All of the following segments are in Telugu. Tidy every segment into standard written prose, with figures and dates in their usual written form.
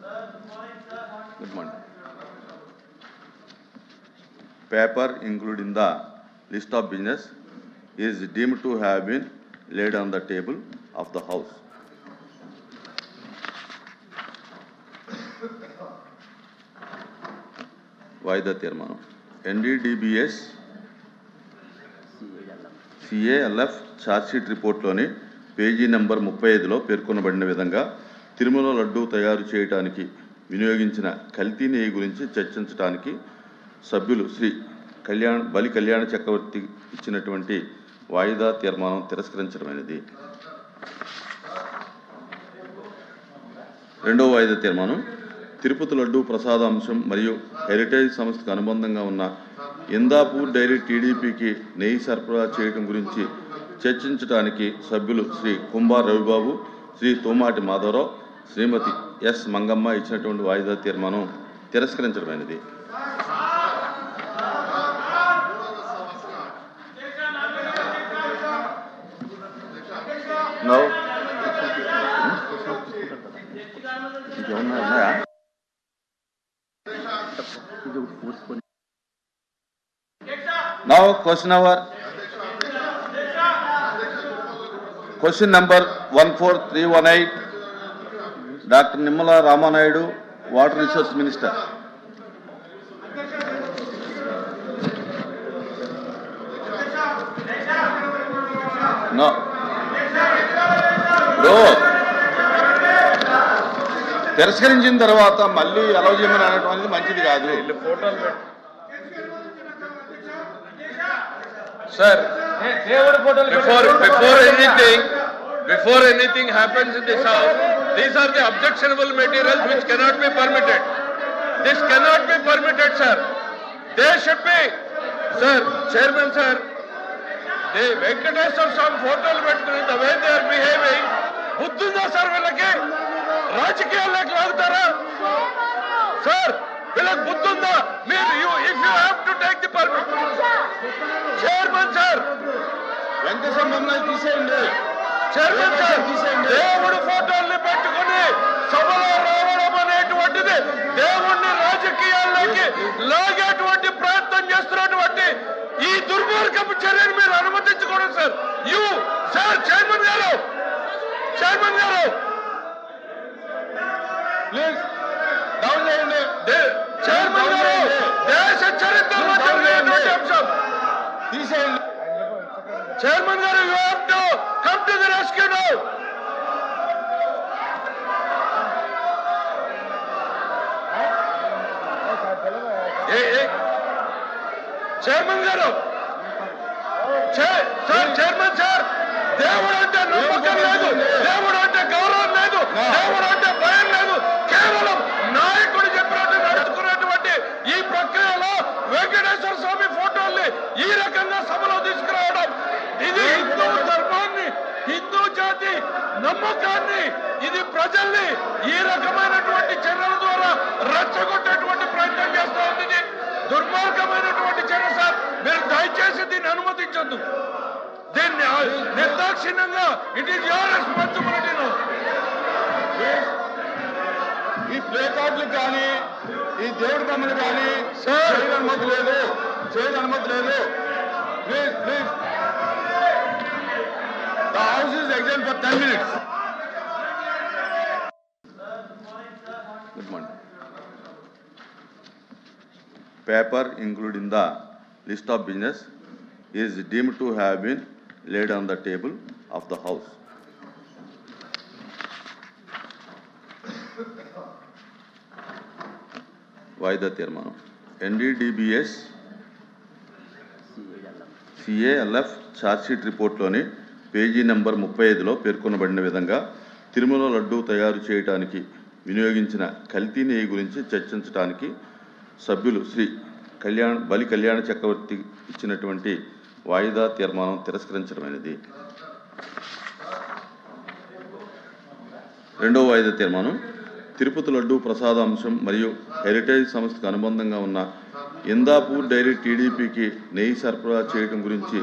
Good morning. Paper including the list of business is deemed to have been laid on the table of the House. వాయిదా తీర్మానం ఎన్డీడీబీఎస్ సిఏఎల్ఎఫ్ ఛార్జ్షీట్ రిపోర్ట్లోని పేజీ నెంబర్ 35లో పేర్కొనబడిన విధంగా తిరుమల లడ్డూ తయారు చేయడానికి వినియోగించిన కల్తీ నెయ్యి గురించి చర్చించడానికి సభ్యులు శ్రీ బలి కళ్యాణ చక్రవర్తి ఇచ్చినటువంటి వాయిదా తీర్మానం తిరస్కరించడమైనది. రెండవ వాయిదా తీర్మానం తిరుపతి లడ్డూ ప్రసాదాంశం మరియు హెరిటేజ్ సంస్థకు అనుబంధంగా ఉన్న ఇందాపూర్ డైరీ టీడీపీకి నెయ్యి సరఫరా చేయడం గురించి చర్చించడానికి సభ్యులు శ్రీ కుంభార్ రవిబాబు, శ్రీ తోమాటి మాధవరావు, శ్రీమతి ఎస్ మంగమ్మ ఇచ్చినటువంటి వాయిదా తీర్మానం తిరస్కరించడమైనది. Now question number 14318, Dr. Nimmala Ramanayudu, Water Resource Minister. No. Bro. తిరస్కరించిన తర్వాత మళ్ళీ అలౌ చేయమని అనడం అనేది మంచిది కాదు. Sir, before anything happens in this house, these are the objectionable materials which cannot be permitted. This cannot be permitted, sir. They should be, sir, Chairman, sir. The Venkateswara Swami photos పెట్టుకుని the way they are behaving, బుద్ధుందా సార్ వీళ్ళకి? రాజకీయాల్లోకి లాగుతారా సార్? వీళ్ళకి బుద్ధుందా? మీరు if you have to take the permission, chairman sir, Venkateswara తీసేయండి. చైర్మన్ సార్, దేవుడు ఫోటోల్ని పెట్టుకుని సభలో రావడం అనేటువంటిది దేవుణ్ణి రాజకీయాల్లోకి లాగేటువంటి ప్రయత్నం చేస్తున్నటువంటి ఈ దుర్మార్గపు చర్యను మీరు అనుమతించకూడదు సార్. సార్ చైర్మన్ గారు ప్లీజ్ డౌన్ చేయండి. చైర్మన్ గారు, దేశ చరిత్రలో జరిగినటువంటి అంశం తీసేయండి. చైర్మన్ గారు, you have to come to the rescue now. Chairman గారు, సార్ చైర్మన్ సార్, దేవుడు అంటే నమ్మకం లేదు, దేవుడు అంటే గౌరవం లేదు, దేవుడు అంటే భయం లేదు. కేవలం నాయకుడు చెప్పినట్టు నడుచుకున్నటువంటి ఈ ప్రక్రియలో వెంకటేశ్వర స్వామి ఫోటోల్ని ఈ రకంగా సభలో తీసుకురావడం, ఇది హిందూ ధర్మాన్ని, హిందూ జాతి నమ్మకాన్ని, ఇది ప్రజల్ని ఈ రకమైనటువంటి చర్యల ద్వారా రెచ్చగొట్టేటువంటి ప్రయత్నం చేస్తూ ఉంది. దుర్మార్గమైనటువంటి చర్య సార్. మీరు దయచేసి దీన్ని అనుమతించొద్దు. దీన్ని నిర్దాక్షిణ్యంగా ఇట్ ఈస్ యువర్ రెస్పాన్సిబిలిటీ. ఈ ప్లే కార్డులు కానీ ఈ దేవుడి బొమ్మలు కానీ చేయని అనుమతి లేదు. Please the house is exam for 10 minutes. Good morning. Paper including the list of business is deemed to have been laid on the table of the House. వాయిదా తీర్మానం ఎన్డీడీబీఎస్ సిఏఎల్ఎఫ్ ఛార్జ్షీట్ రిపోర్ట్లోని పేజీ నెంబర్ 35లో పేర్కొనబడిన విధంగా తిరుమల లడ్డూ తయారు చేయడానికి వినియోగించిన కల్తీ నెయ్యి గురించి చర్చించడానికి సభ్యులు శ్రీ బలి కళ్యాణ చక్రవర్తి ఇచ్చినటువంటి వాయిదా తీర్మానం తిరస్కరించడమైనది. రెండవ వాయిదా తీర్మానం తిరుపతి లడ్డూ ప్రసాదాంశం మరియు హెరిటేజ్ సంస్థకు అనుబంధంగా ఉన్న ఇందాపూర్ డైరీ టీడీపీకి నెయ్యి సరఫరా చేయడం గురించి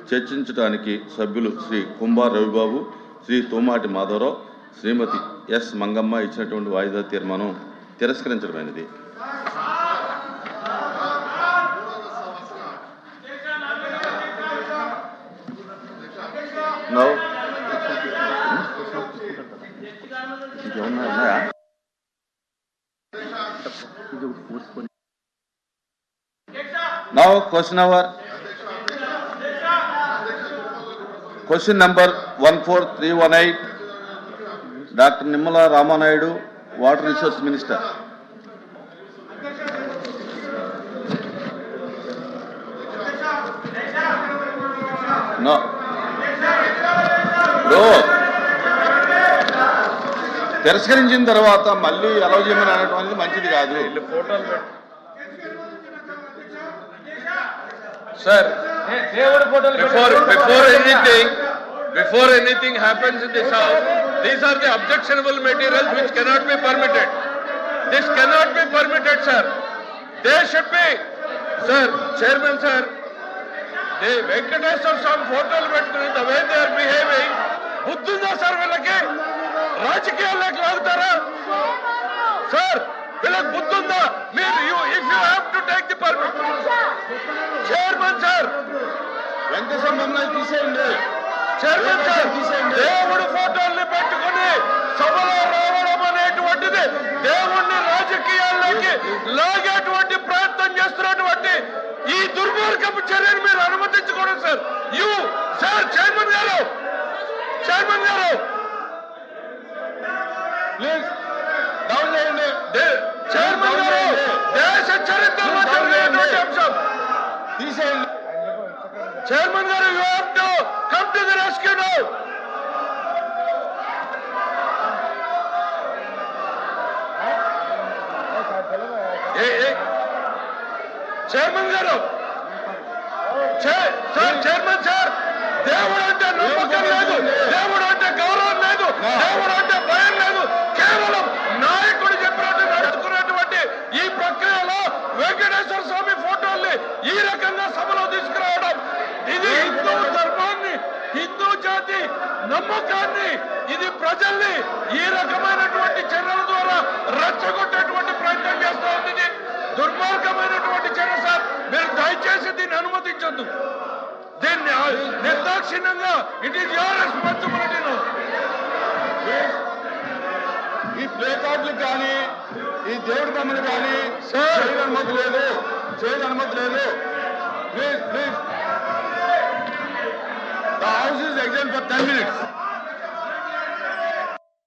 చర్చించడానికి సభ్యులు శ్రీ కుంభార్ రవిబాబు, శ్రీ తోమాటి మాధవరావు, శ్రీమతి ఎస్ మంగమ్మ ఇచ్చినటువంటి వాయిదా తీర్మానం తిరస్కరించడమైనది. ఉన్నాయా? Now question number 14318, Dr. Nimmala Ramanayudu, Water Resource Minister. No. Bro. తిరస్కరించిన తర్వాత మళ్ళీ అలౌ చేయమని అనడం అనేది మంచిది కాదు. Sir, before anything happens in this house, these are the objectionable materials which cannot be permitted. This cannot be permitted, sir. They should be, sir, Chairman, sir. The Venkateswar Swami photo పెట్టుకుని the way they are behaving, బుద్ధుందా సార్ వీళ్ళకి? రాజకీయాల్లోకి లాగుతారా సార్? వీళ్ళకి బుద్ధుందా? మీరు if you have to take the permission, chairman sir, Venkateswara తీసేయండి. చైర్మన్ సార్, దేవుడు ఫోటోల్ని పెట్టుకుని సభలో రావడం అనేటువంటిది దేవుణ్ణి రాజకీయాల్లోకి లాగేటువంటి ప్రయత్నం చేస్తున్నటువంటి ఈ దుర్మార్గపు చర్యను మీరు అనుమతించకూడదు సార్. సార్ చైర్మన్ గారు ప్లీజ్ డౌన్ చేయండి. చైర్మన్ గారు, దేశ చరిత్రలో జరిగినటువంటి అంశం తీసేయండి. చైర్మన్ గారు, you have to come to the rescue now. Chairman గారు, సార్, చైర్మన్ సార్, దేవుడు అంటే నమ్మకం లేదు, దేవుడు అంటే గౌరవం లేదు, దేవుడు అంటే భయం లేదు. కేవలం నాయకుడు చెప్పినట్టు నడుచుకున్నటువంటి ఈ ప్రక్రియలో వెంకటేశ్వర స్వామి ఫోటోల్ని ఈ రకంగా సభలో తీసుకురావడం, ఇది హిందూ ధర్మాన్ని, హిందూ జాతి నమ్మకాన్ని, ఇది ప్రజల్ని ఈ రకమైనటువంటి చర్యల ద్వారా రెచ్చగొట్టేటువంటి ప్రయత్నం చేస్తూ ఉంది. ఇది దుర్మార్గమైనటువంటి చర్య సార్. మీరు దయచేసి దీన్ని అనుమతించొద్దు. దీన్ని నిర్దాక్షిణ్యంగా ఇట్ ఈస్ యువర్ రెస్పాన్సిబిలిటీ. ఈ ప్లే కార్డులకు కానీ ఈ దేవుడి బొమ్మలు కానీ చేయని అనుమతి లేదు. Please the house is exam for 10 minutes.